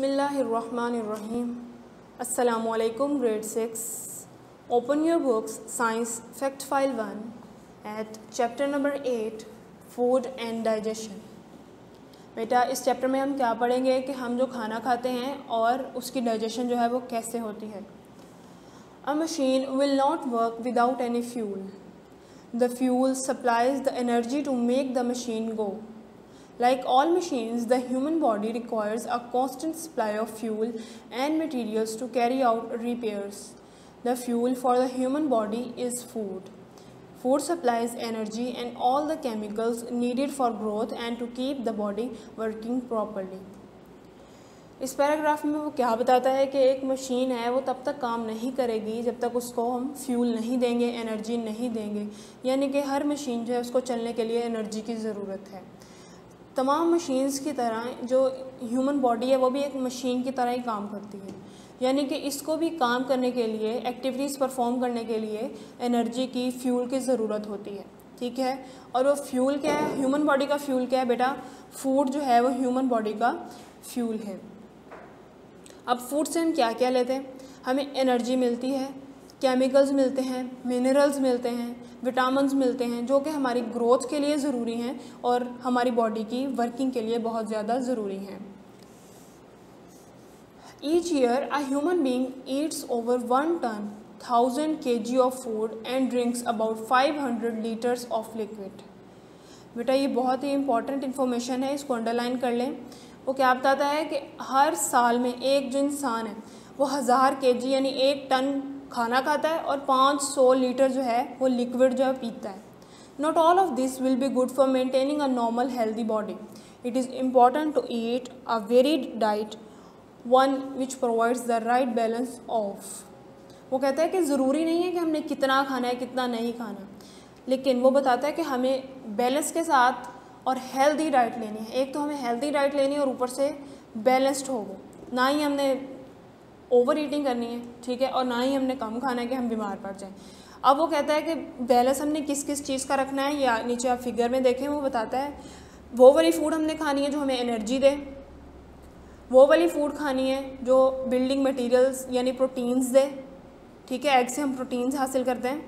बिस्मिल्लाहिर्रहमानिर्रहीम। अस्सलामुअलैकुम grade 6। Open your books science fact file 1 at chapter number 8 food and digestion. बेटा इस chapter में हम क्या पढ़ेंगे कि हम जो खाना खाते हैं और उसकी डाइजेशन जो है वो कैसे होती है। A machine will not work without any fuel. The fuel supplies the energy to make the machine go. Like all machines, the human body requires a constant supply of fuel and materials to carry out repairs. The fuel for the human body is food. Food supplies energy and all the chemicals needed for growth and to keep the body working properly. इस paragraph में वो क्या बताता है कि एक machine है वो तब तक काम नहीं करेगी जब तक उसको हम फ्यूल नहीं देंगे, एनर्जी नहीं देंगे। यानी कि हर मशीन जो है उसको चलने के लिए एनर्जी की ज़रूरत है। तमाम मशीन्स की तरह जो ह्यूमन बॉडी है वो भी एक मशीन की तरह ही काम करती है। यानी कि इसको भी काम करने के लिए, एक्टिविटीज़ परफॉर्म करने के लिए एनर्जी की, फ्यूल की ज़रूरत होती है। ठीक है, और वो फ्यूल क्या है? ह्यूमन बॉडी का फ्यूल क्या है बेटा? फूड जो है वो ह्यूमन बॉडी का फ्यूल है। अब फूड से हम क्या क्या लेते हैं? हमें एनर्जी मिलती है, केमिकल्स मिलते हैं, मिनरल्स मिलते हैं, विटामिन्स मिलते हैं जो कि हमारी ग्रोथ के लिए ज़रूरी हैं और हमारी बॉडी की वर्किंग के लिए बहुत ज़्यादा ज़रूरी हैं। Each year a human being eats over 1 ton 1000 kg of food and drinks about 500 litres of liquid. बेटा ये बहुत ही इंपॉर्टेंट इन्फॉर्मेशन है, इसको अंडरलाइन कर लें। वो क्या बताता है कि हर साल में एक जो इंसान है वो 1000 kg यानी 1 टन खाना खाता है और 500 लीटर जो है वो लिक्विड जो है पीता है। Not all of this will be good for maintaining a normal healthy body. It is important to eat a varied diet, one which provides the right balance of. वो कहता है कि ज़रूरी नहीं है कि हमने कितना खाना है कितना नहीं खाना, लेकिन वो बताता है कि हमें बैलेंस के साथ और हेल्दी डाइट लेनी है। एक तो हमें हेल्दी डाइट लेनी है और ऊपर से बैलेंस्ड हो वो, ना ही हमने ओवर ईटिंग करनी है, ठीक है, और ना ही हमने कम खाना है कि हम बीमार पड़ जाएं। अब वो कहता है कि बैलेंस हमने किस किस चीज़ का रखना है, या नीचे आप फिगर में देखें वो बताता है वो वाली फूड हमने खानी है जो हमें एनर्जी दे, वो वाली फूड खानी है जो बिल्डिंग मटेरियल्स यानी प्रोटीन्स दे। ठीक है, एग से हम प्रोटीन्स हासिल करते हैं।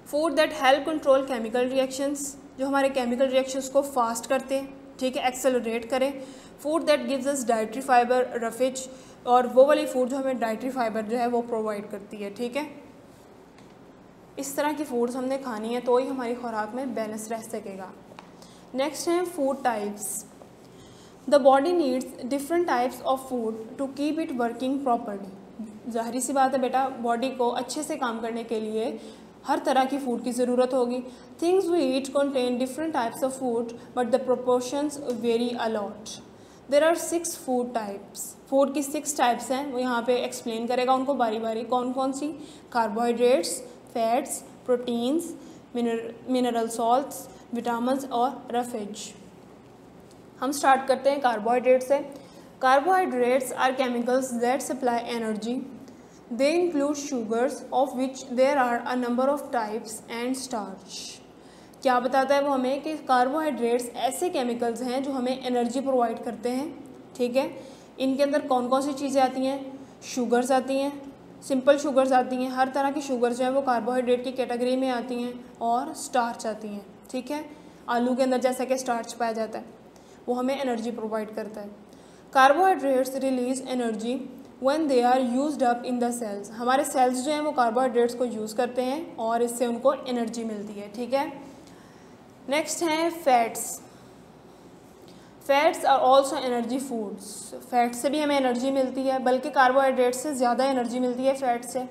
Food that help control chemical reactions, जो हमारे केमिकल रिएक्शंस को फास्ट करते हैं, ठीक है, एक्सेलरेट करें। Food that gives us dietary fibre रफिज, और वो वाली फूड जो हमें डाइटरी फाइबर जो है वो प्रोवाइड करती है। ठीक है, इस तरह की फूड्स हमने खानी है तो ही हमारी खुराक में बैलेंस रह सकेगा। नेक्स्ट है food types. The body needs different types of food to keep it working properly. जाहिर सी बात है बेटा, बॉडी को अच्छे से काम करने के लिए हर तरह की फूड की ज़रूरत होगी। Things we eat contain different types of food but the proportions vary a lot. There are 6 food types. Food की 6 टाइप्स हैं, वो यहाँ पे एक्सप्लेन करेगा उनको बारी बारी। कौन कौन सी? Carbohydrates, fats, proteins, mineral salts, vitamins और रफेज। हम स्टार्ट करते हैं कार्बोहाइड्रेट से। Carbohydrates are chemicals that supply energy. They include sugars of which there are a number of types and starch. क्या बताता है वो हमें कि कार्बोहाइड्रेट्स ऐसे केमिकल्स हैं जो हमें एनर्जी प्रोवाइड करते हैं। ठीक है, इनके अंदर कौन कौन सी चीज़ें आती हैं? शुगर्स आती हैं, सिंपल शुगर्स आती हैं, हर तरह की शुगर्स जो है वो कार्बोहाइड्रेट की कैटेगरी में आती हैं, और स्टार्च आती हैं। ठीक है, आलू के अंदर जैसा कि स्टार्च पाया जाता है वो हमें एनर्जी प्रोवाइड करता है। Carbohydrates release energy when they are used up in the cells। हमारे सेल्स जो हैं वो कार्बोहाइड्रेट्स को यूज़ करते हैं और इससे उनको एनर्जी मिलती है। ठीक है, नेक्स्ट हैं fats. Fats are also energy foods. Fat से भी हमें एनर्जी मिलती है, बल्कि कार्बोहाइड्रेट से ज़्यादा एनर्जी मिलती है फैट से।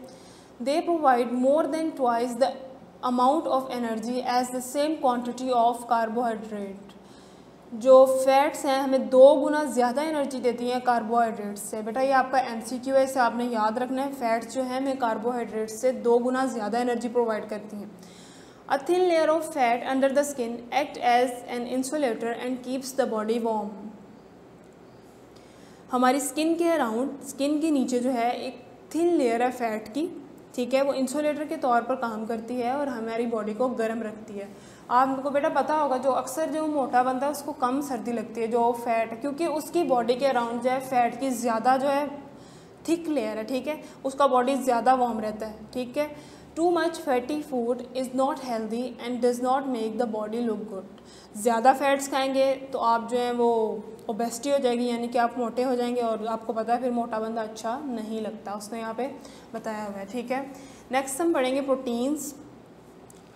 They provide more than twice the amount of energy as the same quantity of carbohydrate. जो फैट्स हैं हमें 2 गुना ज़्यादा एनर्जी देती हैं कार्बोहाइड्रेट्स से। बेटा ये आपका MCQ है, इसे आपने याद रखना है। फैट्स जो है हमें कार्बोहाइड्रेट्स से 2 गुना ज़्यादा एनर्जी प्रोवाइड करती हैं। A thin layer of fat under the skin act as an insulator and keeps the body warm. हमारी स्किन के अराउंड, स्किन के नीचे जो है एक थिन लेयर है फैट की, ठीक है, वो इंसुलेटर के तौर पर काम करती है और हमारी बॉडी को गर्म रखती है। आपको बेटा पता होगा जो अक्सर जो मोटा बंदा है उसको कम सर्दी लगती है, जो फैट, क्योंकि उसकी बॉडी के अराउंड जो है फैट की ज़्यादा जो है थिक लेयर है, ठीक है, उसका बॉडी ज़्यादा वार्म रहता है, ठीक है। Too much fatty food is not healthy and does not make the body look good. ज़्यादा फैट्स खाएंगे तो आप जो है वो ओबेसिटी हो जाएगी, यानी कि आप मोटे हो जाएंगे, और आपको पता है फिर मोटा बंदा अच्छा नहीं लगता, उसने यहाँ पे बताया हुआ है, ठीक है। नेक्स्ट हम पढ़ेंगे प्रोटीन्स।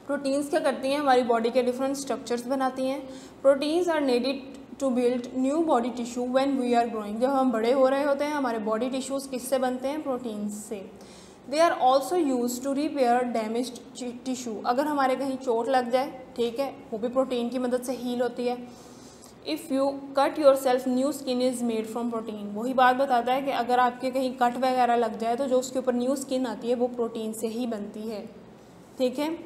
प्रोटीन्स क्या करती हैं, हमारी बॉडी के डिफरेंट स्ट्रक्चर्स बनाती हैं। Proteins are needed to build new body tissue when we are growing. जब हम बड़े हो रहे होते हैं हमारे बॉडी टिश्यूज़ किससे बनते हैं, प्रोटीन्स से। They are also use to repair damaged tissue. अगर हमारे कहीं चोट लग जाए, ठीक है, वो भी प्रोटीन की मदद से हील होती है। If you cut your self, new skin is made from protein. वही बात बताता है कि अगर आपके कहीं कट वगैरह लग जाए तो जो उसके ऊपर न्यू स्किन आती है वो प्रोटीन से ही बनती है, ठीक है।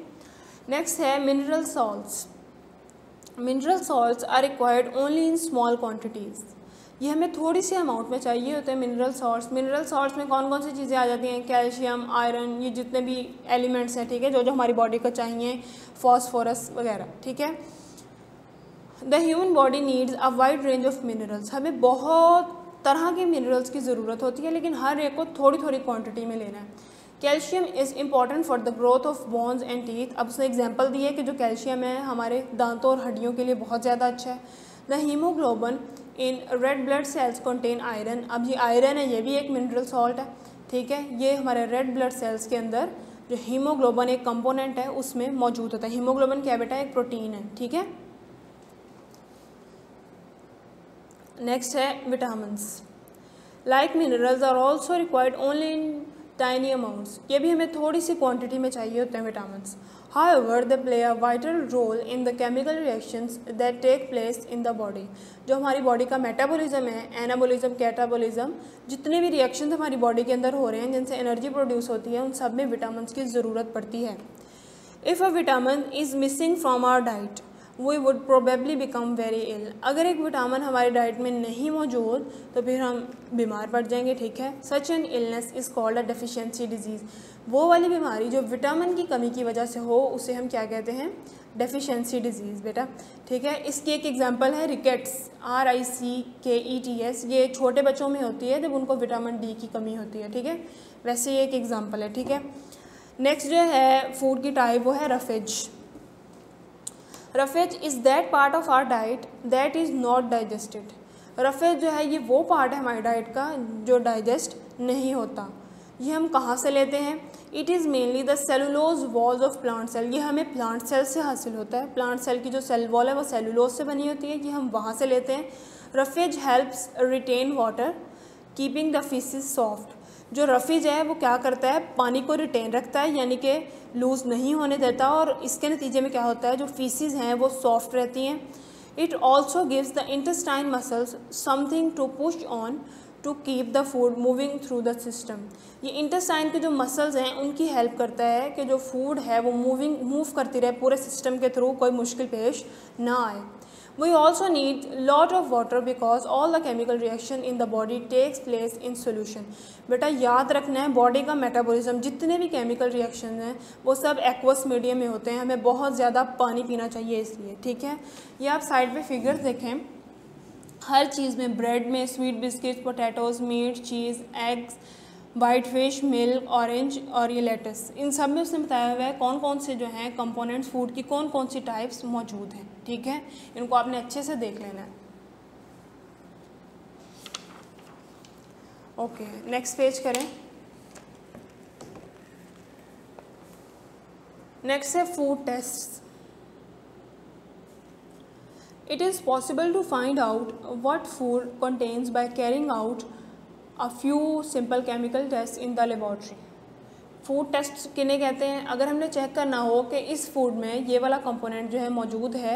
नेक्स्ट है mineral salts. Mineral salts are required only in small quantities. ये हमें थोड़ी सी अमाउंट में चाहिए होते हैं मिनरल सॉल्ट्स। मिनरल सॉल्ट्स में कौन कौन सी चीज़ें आ जाती हैं, कैल्शियम, आयरन, ये जितने भी एलिमेंट्स हैं, ठीक है, जो जो हमारी बॉडी को चाहिए, फॉस्फोरस वगैरह, ठीक है। The human body needs a wide range of minerals. हमें बहुत तरह के मिनरल्स की ज़रूरत होती है, लेकिन हर एक को थोड़ी थोड़ी क्वान्टिटी में लेना है। Calcium is important for the growth of bones and teeth. अब उसने एग्जांपल दी है कि जो कैल्शियम है हमारे दांतों और हड्डियों के लिए बहुत ज़्यादा अच्छा है। The haemoglobin in red blood cells contain iron. अब ये आयरन है, ये भी एक मिनरल सॉल्ट है, ठीक है। ये हमारे रेड ब्लड सेल्स के अंदर जो हीमोग्लोबिन एक कंपोनेंट है उसमें मौजूद होता है। हीमोग्लोबिन क्या बेटा, एक प्रोटीन है, ठीक है। नेक्स्ट है vitamins. Like minerals are also required only in tiny amounts. ये भी हमें थोड़ी सी क्वांटिटी में चाहिए होते हैं vitamins. However they play a vital role in the chemical reactions that take place in the body. जो हमारी बॉडी का मेटाबॉलिज्म है, एनाबॉलिज्म, कैटाबॉलिज्म, जितने भी रिएक्शंस हमारी बॉडी के अंदर हो रहे हैं जिनसे एनर्जी प्रोड्यूस होती है, उन सब में विटामिन्स की ज़रूरत पड़ती है। If a vitamin is missing from our diet we would probably become very ill. अगर एक विटामिन हमारी डाइट में नहीं मौजूद तो फिर हम बीमार पड़ जाएंगे, ठीक है। Such an illness is called a deficiency disease. वो वाली बीमारी जो विटामिन की कमी की वजह से हो उसे हम क्या कहते हैं, डेफिशिएंसी डिजीज़ बेटा, ठीक है। इसकी एक एग्जांपल है रिकेट्स, RICKETS। ये छोटे बच्चों में होती है जब उनको विटामिन डी की कमी होती है, ठीक है। वैसे ये एक एग्जांपल है, ठीक है। नेक्स्ट जो है फूड की टाइप वो है roughage. Roughage is that part of our diet that is not digested. Roughage जो है ये वो पार्ट है हमारी डाइट का जो डाइजेस्ट नहीं होता। ये हम कहाँ से लेते हैं, it is mainly the cellulose walls of plant cell. ये हमें प्लांट सेल से हासिल होता है। प्लांट सेल की जो सेल वॉल है वो सेलुलोज से बनी होती है, ये हम वहाँ से लेते हैं। Roughage helps retain water keeping the faeces soft. जो रफेज है वो क्या करता है, पानी को रिटेन रखता है, यानी कि लूज़ नहीं होने देता, और इसके नतीजे में क्या होता है, जो फीसिस हैं वो सॉफ्ट रहती हैं। It also gives the intestine muscles something to push on to keep the food moving through the system. ये इंटेस्टाइन के जो मसल्स हैं उनकी हेल्प करता है कि जो फूड है वो मूव करती रहे पूरे सिस्टम के थ्रू, कोई मुश्किल पेश ना आए। We also need lot of water because all the chemical reaction in the body takes place in solution। बेटा याद रखना है बॉडी का मेटाबॉलिज्म, जितने भी केमिकल रिएक्शन हैं वो सब एक्वस मीडियम में होते हैं, हमें बहुत ज़्यादा पानी पीना चाहिए इसलिए, ठीक है। ये आप साइड पे फिगर्स देखें, हर चीज़ में, ब्रेड में, sweet biscuit, potatoes, meat, cheese, eggs, white fish, milk, orange और ये लेटस, इन सब में उसने बताया हुआ है कौन कौन से जो हैं कंपोनेंट्स फूड की कौन कौन सी टाइप्स मौजूद हैं, ठीक है। इनको आपने अच्छे से देख लेना है। ओके, नेक्स्ट पेज करें। नेक्स्ट है food tests. It is possible to find out what food contains by carrying out a few simple chemical tests in the laboratory। Food test किन्हें कहते हैं, अगर हमने चेक करना हो कि इस फूड में ये वाला कंपोनेंट जो है मौजूद है,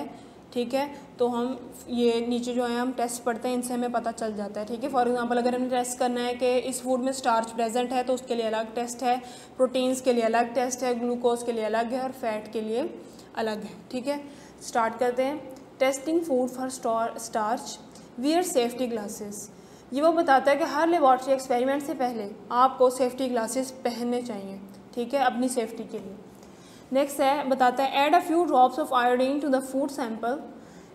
ठीक है, तो हम ये नीचे जो है हम टेस्ट पढ़ते हैं, इनसे हमें पता चल जाता है, ठीक है। फॉर एग्जांपल अगर हमें टेस्ट करना है कि इस फूड में स्टार्च प्रेजेंट है तो उसके लिए अलग टेस्ट है, प्रोटीन्स के लिए अलग टेस्ट है, ग्लूकोज के लिए अलग है और फैट के लिए अलग है, ठीक है। स्टार्ट करते हैं। Testing food for starch, wear safety glasses. ये वो बताता है कि हर लेबॉर्ट्री एक्सपेरिमेंट से पहले आपको सेफ्टी ग्लासेस पहनने चाहिए, ठीक है, अपनी सेफ्टी के लिए। नेक्स्ट है बताता है add a few drops of iodine to the food sample,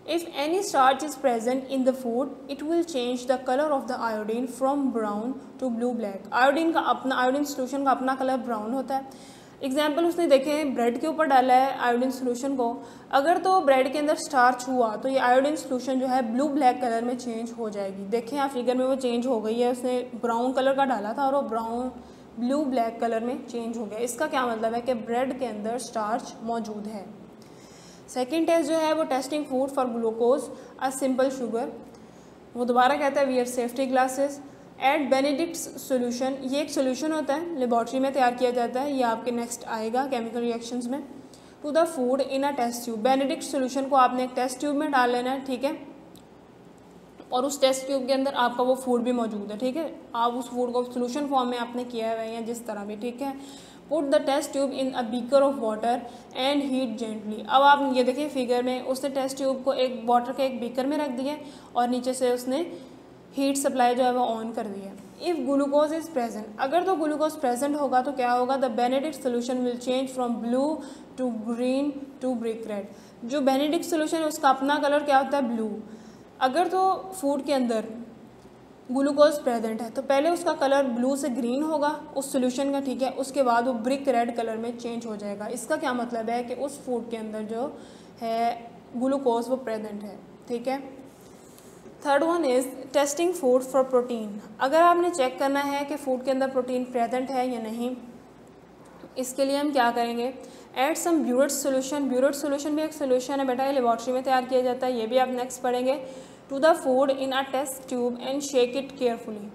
if any starch is present in the food it will change the colour of the iodine from brown to blue black. Iodine solution का अपना colour brown होता है। Example उसने देखे bread के ऊपर डाला है आयोडीन सोल्यूशन को, अगर तो ब्रेड के अंदर स्टार्च हुआ तो ये आयोडीन सोल्यूशन जो है ब्लू ब्लैक कलर में चेंज हो जाएगी। देखें आप फिगर में वो चेंज हो गई है, उसने ब्राउन कलर का डाला था और वो ब्राउन ब्लू ब्लैक कलर में चेंज हो गया। इसका क्या मतलब है कि ब्रेड के अंदर स्टार्च मौजूद है। सेकेंड टेस्ट जो है वो testing food for glucose a simple sugar. वो दोबारा कहता है wear safety glasses, add Benedict's solution. ये एक सोल्यूशन होता है, लेबॉर्ट्री में तैयार किया जाता है, ये आपके नेक्स्ट आएगा केमिकल रिएक्शंस में। To the food in a test tube, Benedict solution को आपने एक टेस्ट ट्यूब में डाल लेना है, ठीक है, और उस टेस्ट ट्यूब के अंदर आपका वो फूड भी मौजूद है, ठीक है। आप उस फूड को सोल्यूशन फॉर्म में आपने किया हुआ है या जिस तरह भी, ठीक है। Put the test tube in a beaker of water and heat gently. अब आप ये देखिए फिगर में उसने टेस्ट ट्यूब को एक वाटर के एक बीकर में रख दिया और नीचे से उसने हीट सप्लाई जो है वो ऑन कर दी है। इफ़ ग्लूकोज इज़ प्रेजेंट, अगर तो ग्लूकोज प्रेजेंट होगा तो क्या होगा, the Benedict solution will change from blue to green to brick red. जो बेनेडिक्ट सोल्यूशन है उसका अपना कलर क्या होता है, ब्लू। अगर तो फूड के अंदर ग्लूकोज प्रेजेंट है तो पहले उसका कलर ब्लू से ग्रीन होगा उस सोल्यूशन का, ठीक है, उसके बाद वो ब्रिक रेड कलर में चेंज हो जाएगा। इसका क्या मतलब है कि उस फूड के अंदर जो है ग्लूकोज वो प्रेजेंट है, ठीक है। Third one is testing food for protein. अगर आपने चेक करना है कि फूड के अंदर प्रोटीन प्रेजेंट है या नहीं, इसके लिए हम क्या करेंगे, add some biuret solution. Biuret solution भी एक सोल्यूशन है बेटा, ये लेबॉर्ट्री में तैयार किया जाता है, ये भी आप नेक्स्ट पढ़ेंगे। To the food in a test tube and shake it carefully,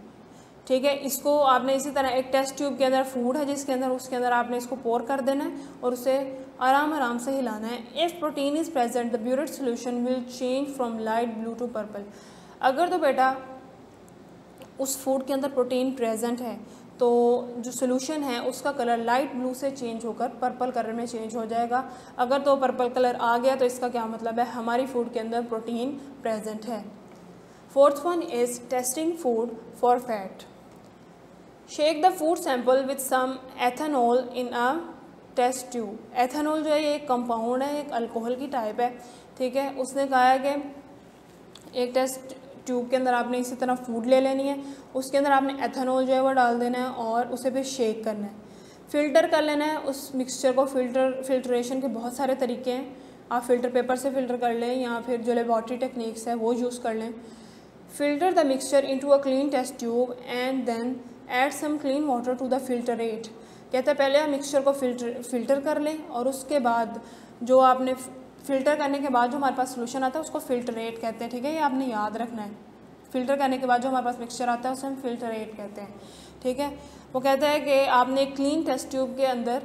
ठीक है। इसको आपने इसी तरह एक टेस्ट ट्यूब के अंदर फूड है जिसके अंदर उसके अंदर आपने इसको पोर कर देना है और उसे आराम से हिलाना है। If protein is present the biuret solution will change from light blue to purple. अगर तो बेटा उस फूड के अंदर प्रोटीन प्रेजेंट है तो जो सोल्यूशन है उसका कलर लाइट ब्लू से चेंज होकर पर्पल कलर में चेंज हो जाएगा। अगर तो पर्पल कलर आ गया तो इसका क्या मतलब है, हमारी फूड के अंदर प्रोटीन प्रेजेंट है। Fourth one is testing food for fat. Shake the food sample with some ethanol in a test tube. Ethanol जो है ये एक कंपाउंड है, एक अल्कोहल की टाइप है, ठीक है। उसने कहा है कि एक टेस्ट ट्यूब के अंदर आपने इसी तरह फूड ले लेनी है, उसके अंदर आपने एथेनॉल जो है वो डाल देना है और उसे फिर शेक करना है, फ़िल्टर कर लेना है उस मिक्सचर को। फिल्ट्रेशन के बहुत सारे तरीके हैं, आप फ़िल्टर पेपर से फ़िल्टर कर लें या फिर जो लेबॉर्ट्री टेक्निक्स है वो यूज़ कर लें। Filter the mixture into a clean test tube and then add some clean water to the filtrate. कहते हैं पहले आप मिक्सचर को फ़िल्टर कर लें और उसके बाद जो आपने फ़िल्टर करने के बाद जो हमारे पास सोल्यूशन आता है उसको फ़िल्टरेट कहते हैं, ठीक है। ये आपने याद रखना है, फ़िल्टर करने के बाद जो हमारे पास मिक्सचर आता है उसे हम फ़िल्टरेट कहते हैं, ठीक है। वो कहता है कि आपने एक क्लीन टेस्ट ट्यूब के अंदर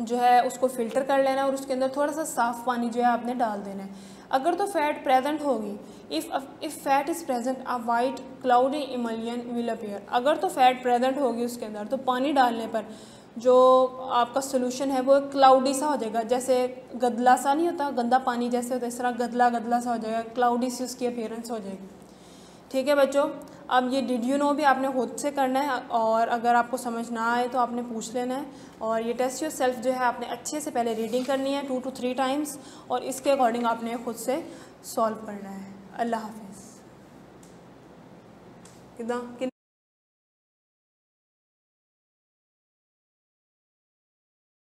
जो है उसको फ़िल्टर कर लेना है और उसके अंदर थोड़ा सा साफ़ पानी जो है आपने डाल देना है। अगर तो फैट प्रेजेंट होगी, if fat is present a white cloudy emulsion will appear. अगर तो फैट प्रेजेंट होगी उसके अंदर तो पानी डालने पर जो आपका सोल्यूशन है वो क्लाउडी सा हो जाएगा, जैसे गदला सा नहीं होता, गंदा पानी जैसे होता है इस तरह गदला सा हो जाएगा, क्लाउडी सी उसकी अपीयरेंस हो जाएगी, ठीक है बच्चों। अब ये डिड यू नो भी आपने खुद से करना है और अगर आपको समझ ना आए तो आपने पूछ लेना है। और ये टेस्ट योरसेल्फ जो है आपने अच्छे से पहले रीडिंग करनी है 2 to 3 टाइम्स और इसके अकॉर्डिंग आपने खुद से सॉल्व करना है। अल्लाह हाफिज़।